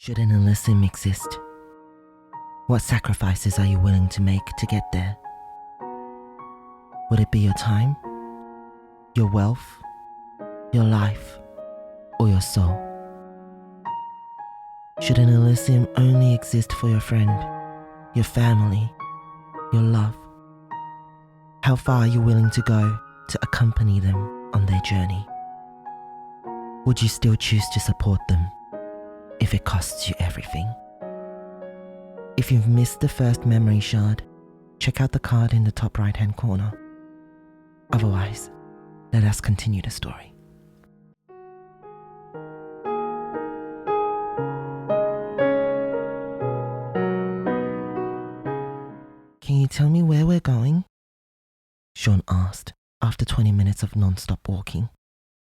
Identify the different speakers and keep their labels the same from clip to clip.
Speaker 1: Should an Elysium exist? What sacrifices are you willing to make to get there? Would it be your time, your wealth, your life, or your soul? Should an Elysium only exist for your friend, your family, your love? How far are you willing to go to accompany them on their journey? Would you still choose to support them if it costs you everything? If you've missed the first memory shard, check out the card in the top right-hand corner. Otherwise, let us continue the story. Can you tell me where we're going? Shawn asked after 20 minutes of non-stop walking,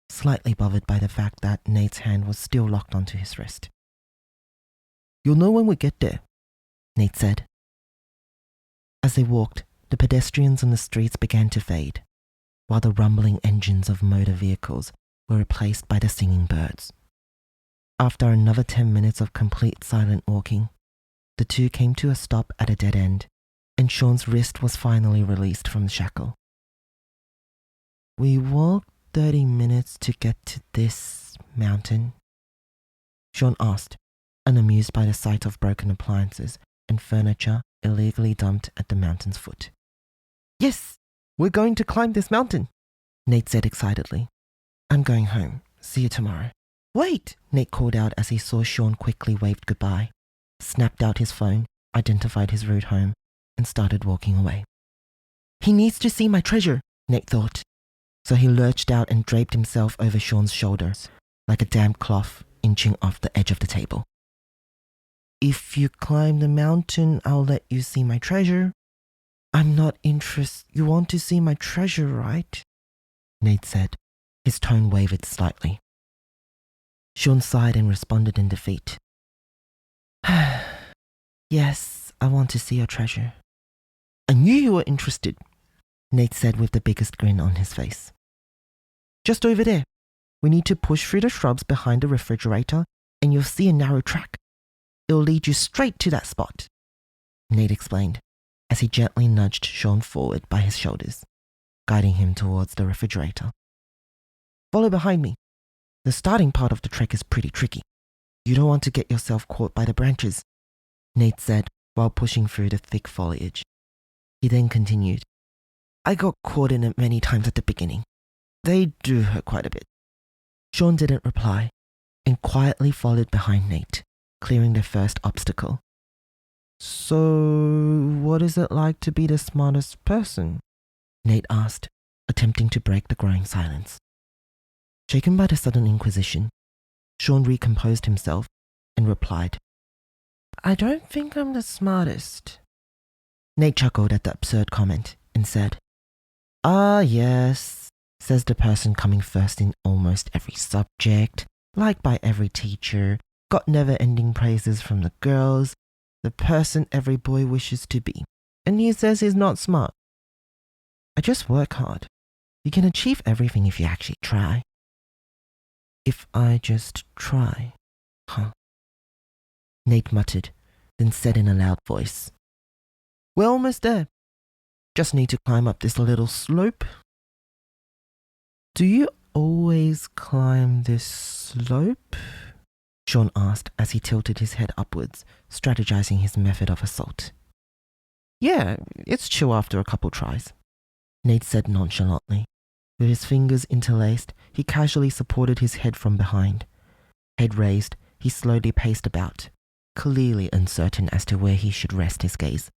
Speaker 1: slightly bothered by the fact that Nate's hand was still locked onto his wrist. You'll know when we get there, Nate said. As they walked, the pedestrians on the streets began to fade, while the rumbling engines of motor vehicles were replaced by the singing birds. After another 10 minutes of complete silent walking, the two came to a stop at a dead end, and Shawn's wrist was finally released from the shackle. We walked 30 minutes to get to this mountain? Shawn asked, unamused by the sight of broken appliances and furniture illegally dumped at the mountain's foot. Yes, we're going to climb this mountain, Nate said excitedly. I'm going home. See you tomorrow. Wait, Nate called out as he saw Shawn quickly waved goodbye, snapped out his phone, identified his route home, and started walking away. He needs to see my treasure, Nate thought. So he lurched out and draped himself over Shawn's shoulders, like a damp cloth inching off the edge of the table. If you climb the mountain, I'll let you see my treasure. I'm not interested. You want to see my treasure, right? Nate said. His tone wavered slightly. Shawn sighed and responded in defeat. Yes, I want to see your treasure. I knew you were interested, Nate said with the biggest grin on his face. Just over there. We need to push through the shrubs behind the refrigerator and you'll see a narrow track. It'll lead you straight to that spot, Nate explained as he gently nudged Shawn forward by his shoulders, guiding him towards the refrigerator. Follow behind me. The starting part of the trek is pretty tricky. You don't want to get yourself caught by the branches, Nate said while pushing through the thick foliage. He then continued, I got caught in it many times at the beginning. They do hurt quite a bit. Shawn didn't reply and quietly followed behind Nate, clearing the first obstacle. So, what is it like to be the smartest person? Nate asked, attempting to break the growing silence. Shaken by the sudden inquisition, Shawn recomposed himself and replied, I don't think I'm the smartest. Nate chuckled at the absurd comment and said, Ah, yes, says the person coming first in almost every subject, liked by every teacher, got never-ending praises from the girls, the person every boy wishes to be, and he says he's not smart. I just work hard. You can achieve everything if you actually try. If I just try, huh? Nate muttered, then said in a loud voice, We're almost there. Just need to climb up this little slope. Do you always climb this slope? Shawn asked as he tilted his head upwards, strategizing his method of assault. Yeah, it's chill after a couple tries, Nate said nonchalantly. With his fingers interlaced, he casually supported his head from behind. Head raised, he slowly paced about, clearly uncertain as to where he should rest his gaze.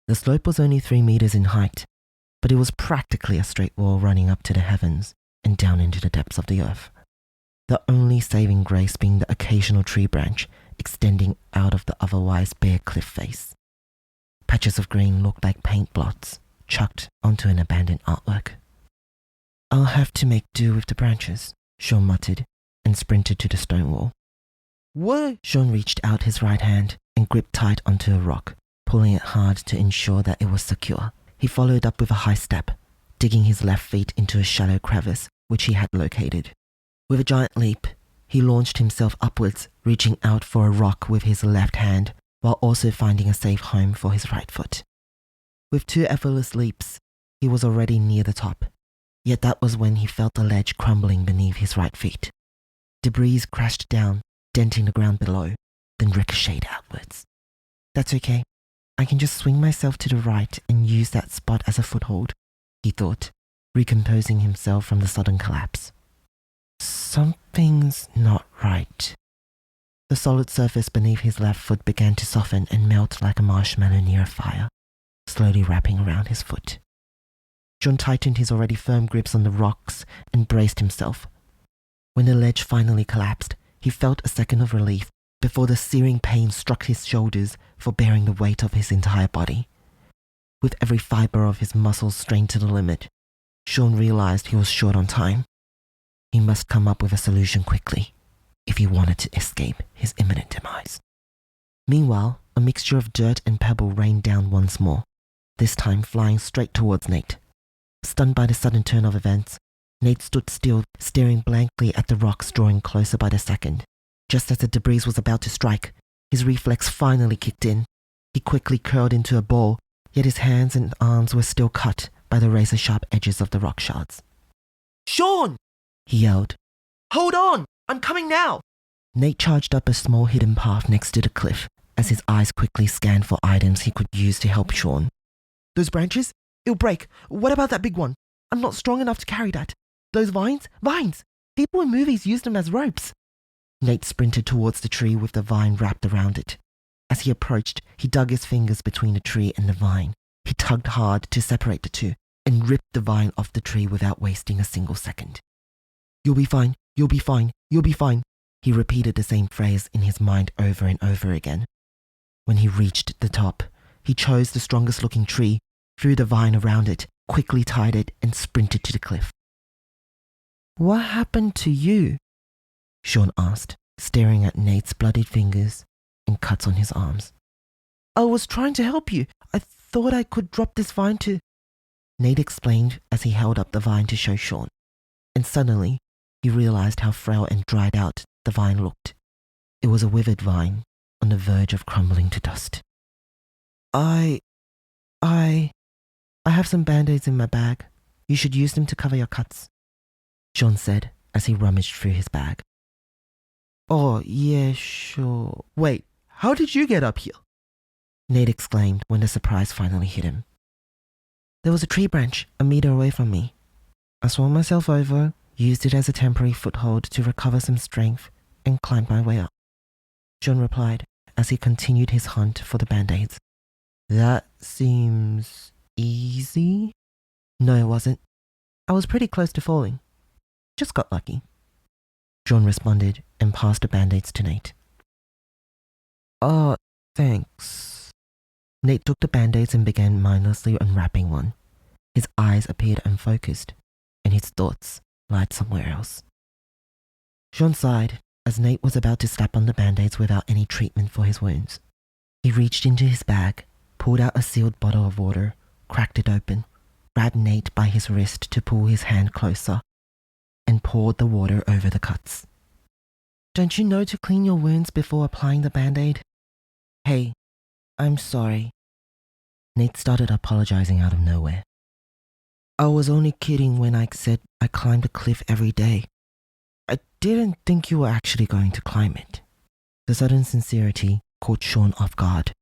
Speaker 1: The slope was only 3 meters in height, but it was practically a straight wall running up to the heavens and down into the depths of the earth. The only saving grace being the occasional tree branch extending out of the otherwise bare cliff face. Patches of green looked like paint blots chucked onto an abandoned artwork. I'll have to make do with the branches, Shawn muttered and sprinted to the stone wall. What? Shawn reached out his right hand and gripped tight onto a rock, pulling it hard to ensure that it was secure. He followed up with a high step, digging his left feet into a shallow crevice which he had located. With a giant leap, he launched himself upwards, reaching out for a rock with his left hand, while also finding a safe home for his right foot. With 2 effortless leaps, he was already near the top, yet that was when he felt the ledge crumbling beneath his right feet. Debris crashed down, denting the ground below, then ricocheted outwards. That's okay. I can just swing myself to the right and use that spot as a foothold, he thought, recomposing himself from the sudden collapse. Something's not right. The solid surface beneath his left foot began to soften and melt like a marshmallow near a fire, slowly wrapping around his foot. Shawn tightened his already firm grips on the rocks and braced himself. When the ledge finally collapsed, he felt a second of relief before the searing pain struck his shoulders for bearing the weight of his entire body. With every fiber of his muscles strained to the limit, Shawn realized he was short on time. He must come up with a solution quickly if he wanted to escape his imminent demise. Meanwhile, a mixture of dirt and pebble rained down once more, this time flying straight towards Nate. Stunned by the sudden turn of events, Nate stood still, staring blankly at the rocks drawing closer by the second. Just as the debris was about to strike, his reflex finally kicked in. He quickly curled into a ball, yet his hands and arms were still cut by the razor-sharp edges of the rock shards. "Shawn!" he yelled. "Hold on! I'm coming now!" Nate charged up a small hidden path next to the cliff as his eyes quickly scanned for items he could use to help Shawn. "Those branches? It'll break. What about that big one? I'm not strong enough to carry that. Those vines? Vines! People in movies use them as ropes." Nate sprinted towards the tree with the vine wrapped around it. As he approached, he dug his fingers between the tree and the vine. He tugged hard to separate the two and ripped the vine off the tree without wasting a single second. "You'll be fine, you'll be fine, you'll be fine." He repeated the same phrase in his mind over and over again. When he reached the top, he chose the strongest looking tree, threw the vine around it, quickly tied it, and sprinted to the cliff. "What happened to you?" Shawn asked, staring at Nate's bloodied fingers and cuts on his arms. "I was trying to help you. I thought I could drop this vine to..." Nate explained as he held up the vine to show Shawn, and suddenly he realized how frail and dried out the vine looked. It was a withered vine on the verge of crumbling to dust. I have some band-aids in my bag. You should use them to cover your cuts," Shawn said as he rummaged through his bag. "Oh, yeah, sure. Wait, how did you get up here?" Nate exclaimed when the surprise finally hit him. "There was a tree branch a meter away from me. I swung myself over, used it as a temporary foothold to recover some strength, and climbed my way up," Shawn replied as he continued his hunt for the band-aids. "That seems easy?" "No, it wasn't. I was pretty close to falling. Just got lucky," Shawn responded and passed the band-aids to Nate. "Oh, thanks." Nate took the band-aids and began mindlessly unwrapping one. His eyes appeared unfocused, and his thoughts lied somewhere else. Shawn sighed as Nate was about to slap on the band-aids without any treatment for his wounds. He reached into his bag, pulled out a sealed bottle of water, cracked it open, grabbed Nate by his wrist to pull his hand closer, and poured the water over the cuts. "Don't you know to clean your wounds before applying the band-aid?" "Hey, I'm sorry." Nate started apologizing out of nowhere. "I was only kidding when I said I climbed a cliff every day. I didn't think you were actually going to climb it." The sudden sincerity caught Shawn off guard,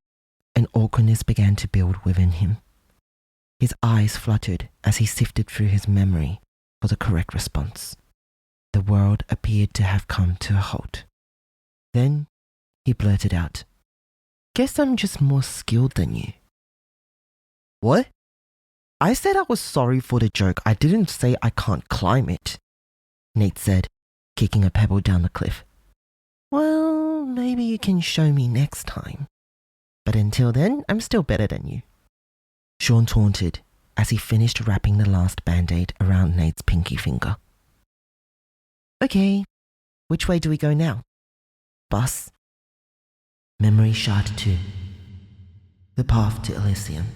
Speaker 1: and awkwardness began to build within him. His eyes fluttered as he sifted through his memory for the correct response. The world appeared to have come to a halt. Then he blurted out, "Guess I'm just more skilled than you." "What? I said I was sorry for the joke. I didn't say I can't climb it," Nate said, kicking a pebble down the cliff. "Well, maybe you can show me next time. But until then, I'm still better than you," Shawn taunted as he finished wrapping the last band-aid around Nate's pinky finger. "Okay, which way do we go now?" "Bus." Memory Shard 2. The Path to Elysium.